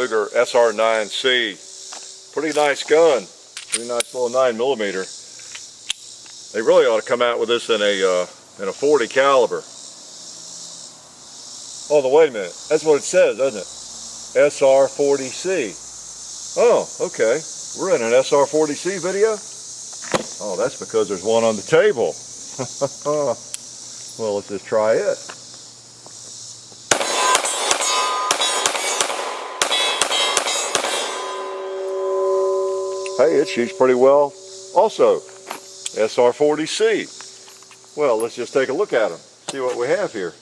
Ruger SR40c. Pretty nice gun. Pretty nice little 9mm. They really ought to come out with this in a 40 caliber. Oh, wait a minute. That's what it says, doesn't it? SR40c. Oh, okay. We're in an SR40c video? Oh, that's because there's one on the table. Well, let's just try it. Hey, it shoots pretty well also. SR40c. Well, let's just take a look at them. See what we have here.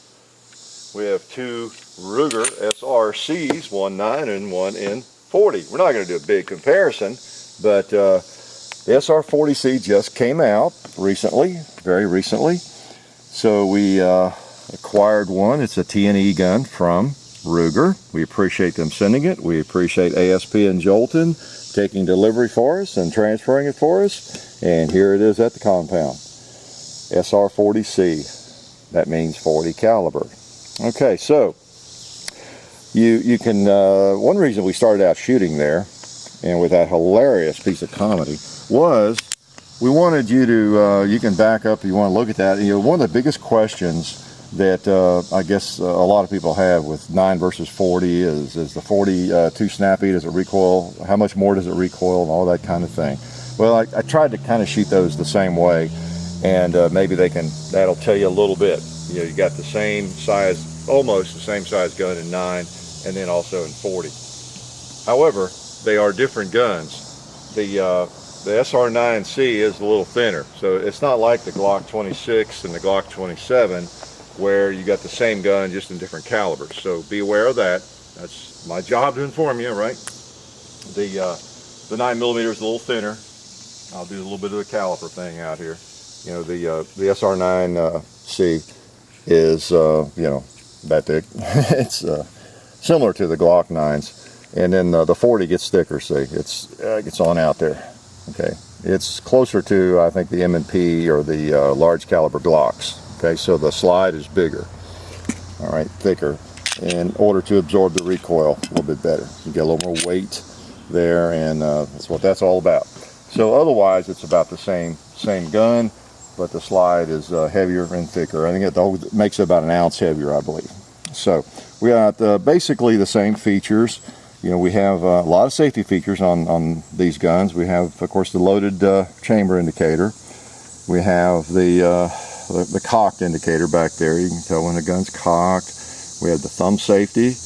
We have two Ruger SRCs, one 9 and one in 40. We're not going to do a big comparison, but the SR40c just came out recently, very recently. So we acquired one. It's a T&E gun from Ruger. We appreciate them sending it. We appreciate ASP and Jolton taking delivery for us and transferring it for us. And here it is at the compound. SR40c. That means 40 caliber. Okay, so you can, one reason we started out shooting there, and with that hilarious piece of comedy, was we wanted you to, you can back up if you want to look at that. You know, one of the biggest questions that I guess a lot of people have with 9 versus 40 is the 40 too snappy? Does it recoil? How much more does it recoil? And all that kind of thing. Well, I tried to kind of shoot those the same way, and maybe that'll tell you a little bit. You know, you got the same size, almost the same size gun in 9, and then also in 40. However, they are different guns. The SR9C is a little thinner, so it's not like the Glock 26 and the Glock 27, where you got the same gun just in different calibers. So be aware of that. That's my job to inform you, right? The 9mm is a little thinner. I'll do a little bit of the caliper thing out here. You know, the SR9C is you know, that thick. It's similar to the Glock 9s, and then the 40 gets thicker. See, it's on out there. Okay, it's closer to, I think, the M&P or the large caliber Glocks. Okay, so the slide is bigger. All right, thicker, in order to absorb the recoil a little bit better. You get a little more weight there, and that's what that's all about. So otherwise, it's about the same gun, but the slide is heavier and thicker. I think it makes it about an ounce heavier, I believe. So we got basically the same features. You know, we have a lot of safety features on these guns. We have, of course, the loaded chamber indicator. We have the cocked indicator back there. You can tell when the gun's cocked. We have the thumb safety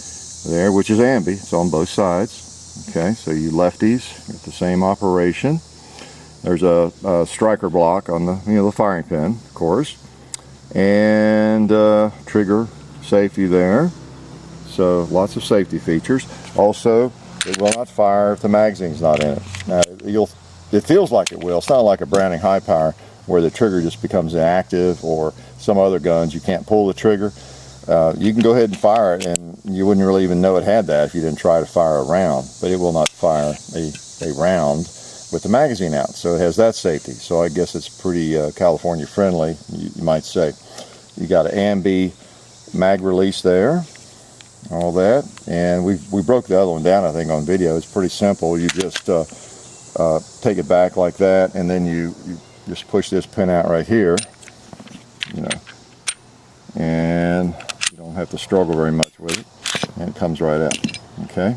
there, which is ambi. It's on both sides. Okay, so you lefties get the same operation. There's a striker block on the, the firing pin, of course, and trigger safety there. So lots of safety features. Also, it will not fire if the magazine's not in it. Now, it feels like it will. It's not like a Browning high power where the trigger just becomes inactive, or some other guns you can't pull the trigger. You can go ahead and fire it, and you wouldn't really even know it had that if you didn't try to fire a round. But it will not fire a round with the magazine out. So it has that safety. So I guess it's pretty California friendly, you might say. You got an ambi mag release there, all that, and we broke the other one down, I think, on video. It's pretty simple. You just take it back like that, and then you just push this pin out right here, and you don't have to struggle very much with it, and it comes right out. Okay,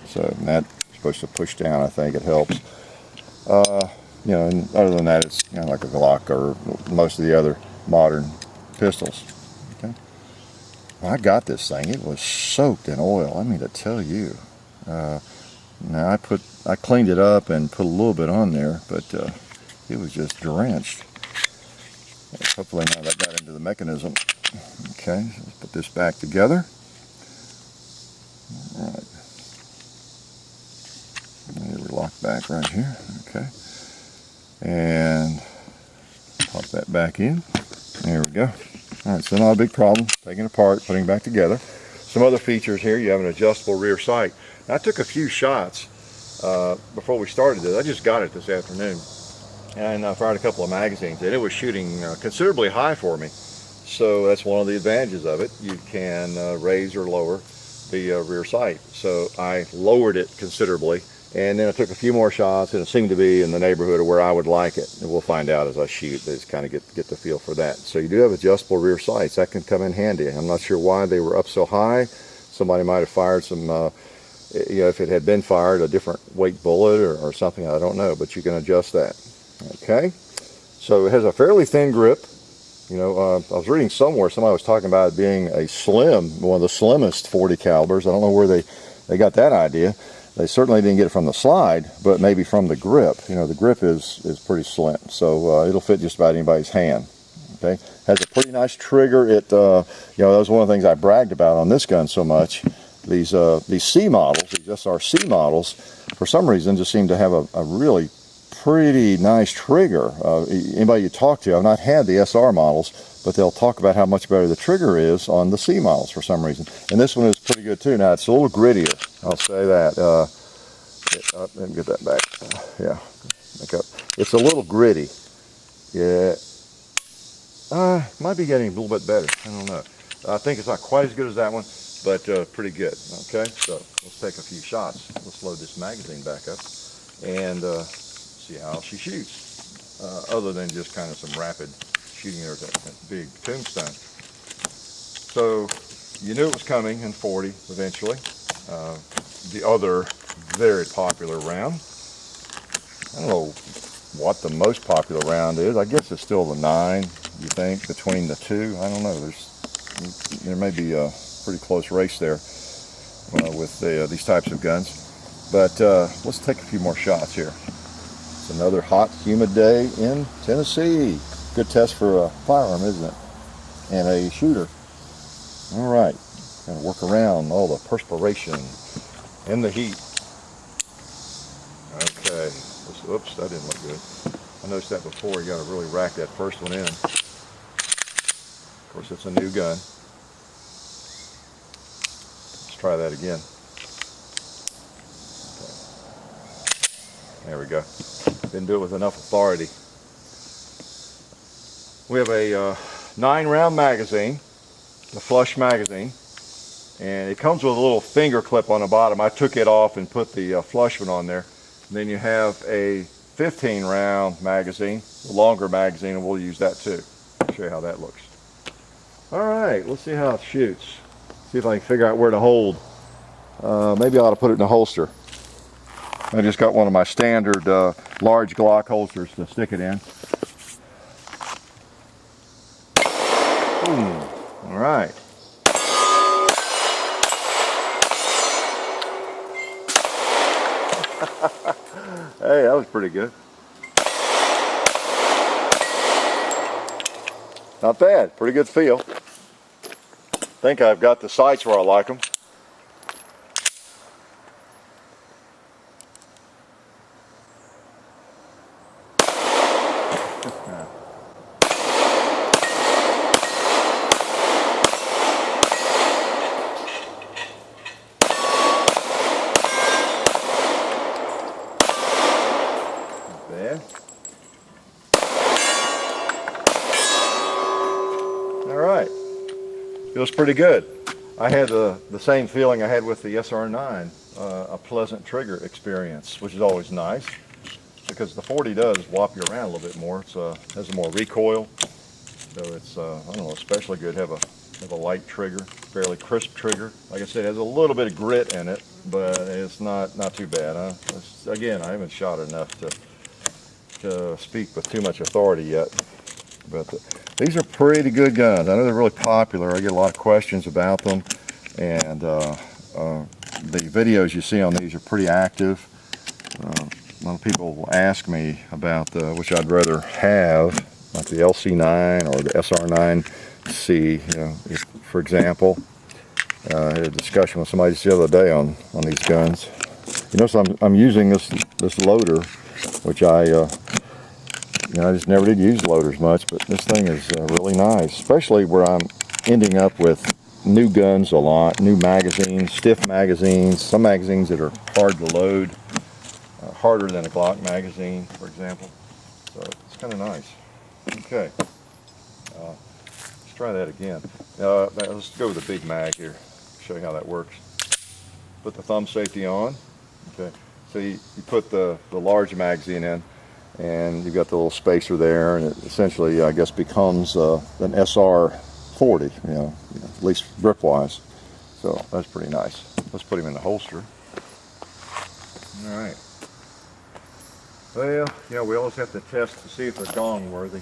so that's supposed to push down. I think it helps. And other than that, it's like a Glock or most of the other modern pistols. Okay, I got this thing. It was soaked in oil. I mean to tell you. Now I cleaned it up and put a little bit on there, but it was just drenched. Hopefully now that got into the mechanism. Okay, so let's put this back together. All right. We lock back right here. Okay, and pop that back in. There we go. All right, so not a big problem. Taking it apart, putting it back together. Some other features here. You have an adjustable rear sight. Now, I took a few shots before we started this. I just got it this afternoon, and I fired a couple of magazines, and it was shooting considerably high for me. So that's one of the advantages of it. You can raise or lower the rear sight. So I lowered it considerably, and then I took a few more shots, and it seemed to be in the neighborhood of where I would like it. And we'll find out as I shoot. Just kind of get the feel for that. So you do have adjustable rear sights. That can come in handy. I'm not sure why they were up so high. Somebody might have fired some, if it had been fired, a different weight bullet or something. I don't know, but you can adjust that. Okay. So it has a fairly thin grip. I was reading somewhere, somebody was talking about it being a one of the slimmest 40 calibers. I don't know where they got that idea. They certainly didn't get it from the slide, but maybe from the grip. The grip is pretty slim, so it'll fit just about anybody's hand. Okay, has a pretty nice trigger. That was one of the things I bragged about on this gun so much. These C models, these SRC models, for some reason just seem to have a really pretty nice trigger. Anybody you talk to, I've not had the SR models, but they'll talk about how much better the trigger is on the C models for some reason. And this one is pretty good too. Now it's a little grittier, I'll say that. Let me get that back. It's a little gritty. Yeah, might be getting a little bit better. I don't know. I think it's not quite as good as that one, but pretty good. Okay, so let's take a few shots. Let's load this magazine back up and see how she shoots, other than just kind of some rapid shooting. There's that big tombstone. So you knew it was coming in 40 eventually. The other very popular round, I don't know what the most popular round is. I guess it's still the 9, you think, between the two. I don't know. There may be a pretty close race there with these types of guns. But let's take a few more shots here. It's another hot, humid day in Tennessee. Good test for a firearm, isn't it? And a shooter. All right, gonna work around all the perspiration and the heat. Okay, oops, that didn't look good. I noticed that before. You gotta really rack that first one in. Of course, it's a new gun. Let's try that again. Okay. There we go. Didn't do it with enough authority. We have a 9-round magazine, the flush magazine, and it comes with a little finger clip on the bottom. I took it off and put the flush one on there. And then you have a 15-round magazine, the longer magazine, and we'll use that too. I'll show you how that looks. All right, let's see how it shoots. See if I can figure out where to hold. Maybe I ought to put it in a holster. I just got one of my standard large Glock holsters to stick it in. All right. Hey, that was pretty good. Not bad. Pretty good feel. I think I've got the sights where I like them. All right, feels pretty good. I had the same feeling I had with the SR9, a pleasant trigger experience, which is always nice because the 40 does whop you around a little bit more. It has a more recoil, so it's I don't know, especially good. Have a light trigger, fairly crisp trigger. Like I said, it has a little bit of grit in it, but it's not too bad. Again, I haven't shot enough to speak with too much authority yet, but these are pretty good guns. I know they're really popular. I get a lot of questions about them, and the videos you see on these are pretty active. A lot of people will ask me about which I'd rather have, like the LC9 or the SR9C. For example, I had a discussion with somebody just the other day on these guns. So I'm using this loader, which I just never did use loaders much, but this thing is really nice, especially where I'm ending up with new guns a lot, new magazines, stiff magazines, some magazines that are hard to load, harder than a Glock magazine, for example. So it's kind of nice. Okay, let's try that again. Let's go with the big mag here, show you how that works. put the thumb safety on. Okay, so you put the large magazine in, and you've got the little spacer there, and it essentially, I guess, becomes an SR40, at least grip-wise. So that's pretty nice. Let's put him in the holster. All right. Well, we always have to test to see if they're gong worthy.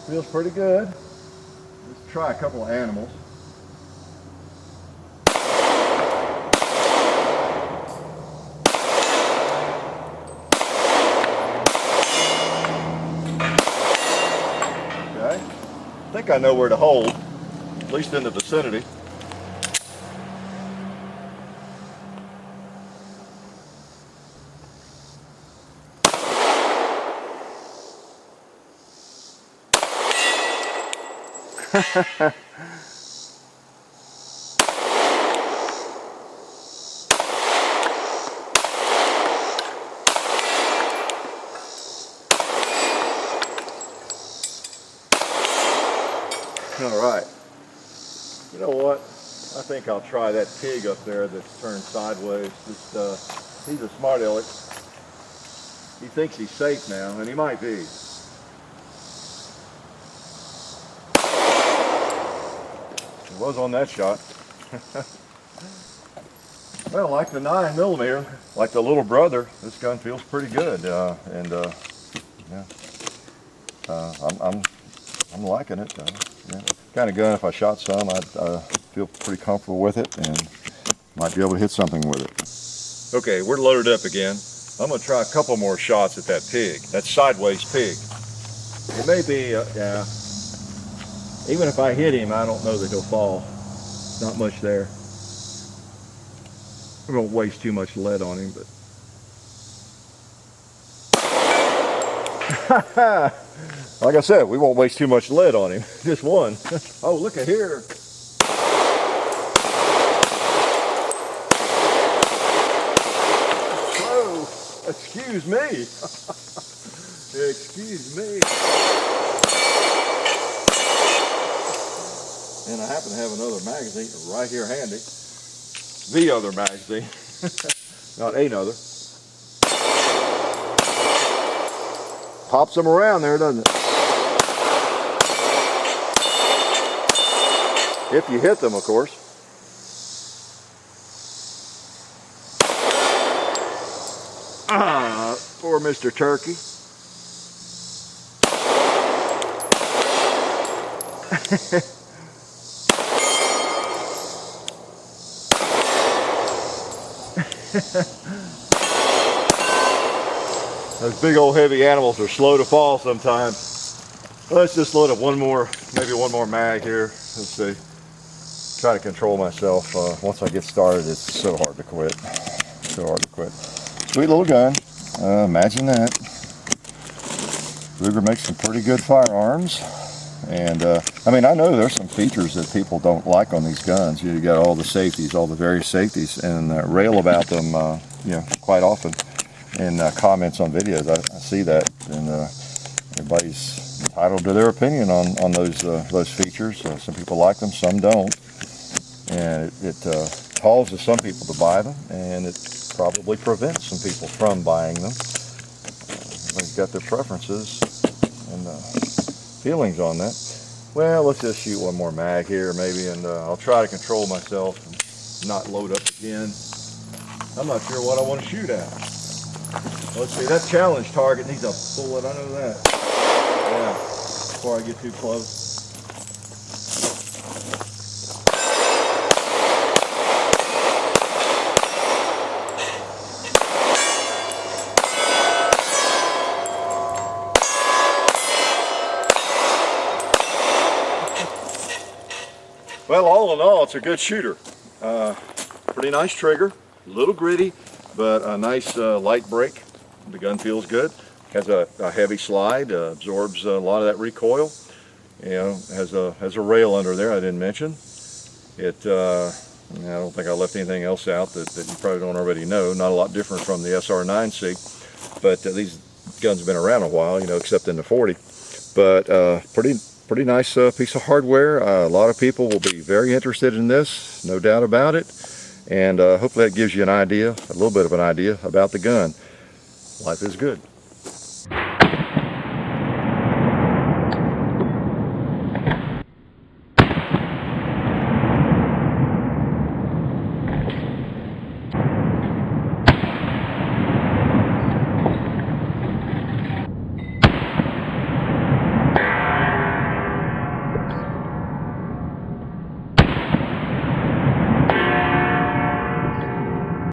Feels pretty good. Let's try a couple of animals. Okay. I think I know where to hold, at least in the vicinity. All right. You know what? I think I'll try that pig up there that's turned sideways. He's a smart aleck. He thinks he's safe now, and he might be. He was on that shot. Well, like the 9mm, like the little brother, this gun feels pretty good, yeah, I'm liking it. Yeah. Kind of gun, if I shot some, I'd feel pretty comfortable with it and might be able to hit something with it. Okay, we're loaded up again. I'm going to try a couple more shots at that pig, that sideways pig. It may be, yeah. Even if I hit him, I don't know that he'll fall. Not much there. We won't waste too much lead on him, but. Like I said, we won't waste too much lead on him. Just one. Oh, look at here. Whoa, excuse me. Excuse me. And I happen to have another magazine right here handy. The other magazine. Not another. Pops them around there, doesn't it? If you hit them, of course. Ah, poor Mr. Turkey. Those big old heavy animals are slow to fall sometimes. Let's just load up maybe one more mag here. Let's see. Try to control myself. Once I get started, it's so hard to quit. So hard to quit. Sweet little gun. Imagine that. Ruger makes some pretty good firearms. And I mean, I know there's some features that people don't like on these guns. You got all the safeties, all the various safeties, and rail about them, quite often in comments on videos. I see that, and everybody's entitled to their opinion on those features. Some people like them, some don't, and it causes some people to buy them, and it probably prevents some people from buying them. They've got their preferences and feelings on that. Well, let's just shoot one more mag here maybe, and I'll try to control myself and not load up again. I'm not sure what I want to shoot at. Let's see, that challenge target needs a bullet, I know that. Yeah, before I get too close. Well, all in all, it's a good shooter. Pretty nice trigger, a little gritty, but a nice light break. The gun feels good. Has a heavy slide, absorbs a lot of that recoil. You know, has a rail under there I didn't mention. It, I don't think I left anything else out that you probably don't already know. Not a lot different from the SR9C, but these guns have been around a while, you know, except in the 40. But pretty nice piece of hardware. A lot of people will be very interested in this, no doubt about it. And hopefully that gives you an idea, a little bit of an idea about the gun. Life is good.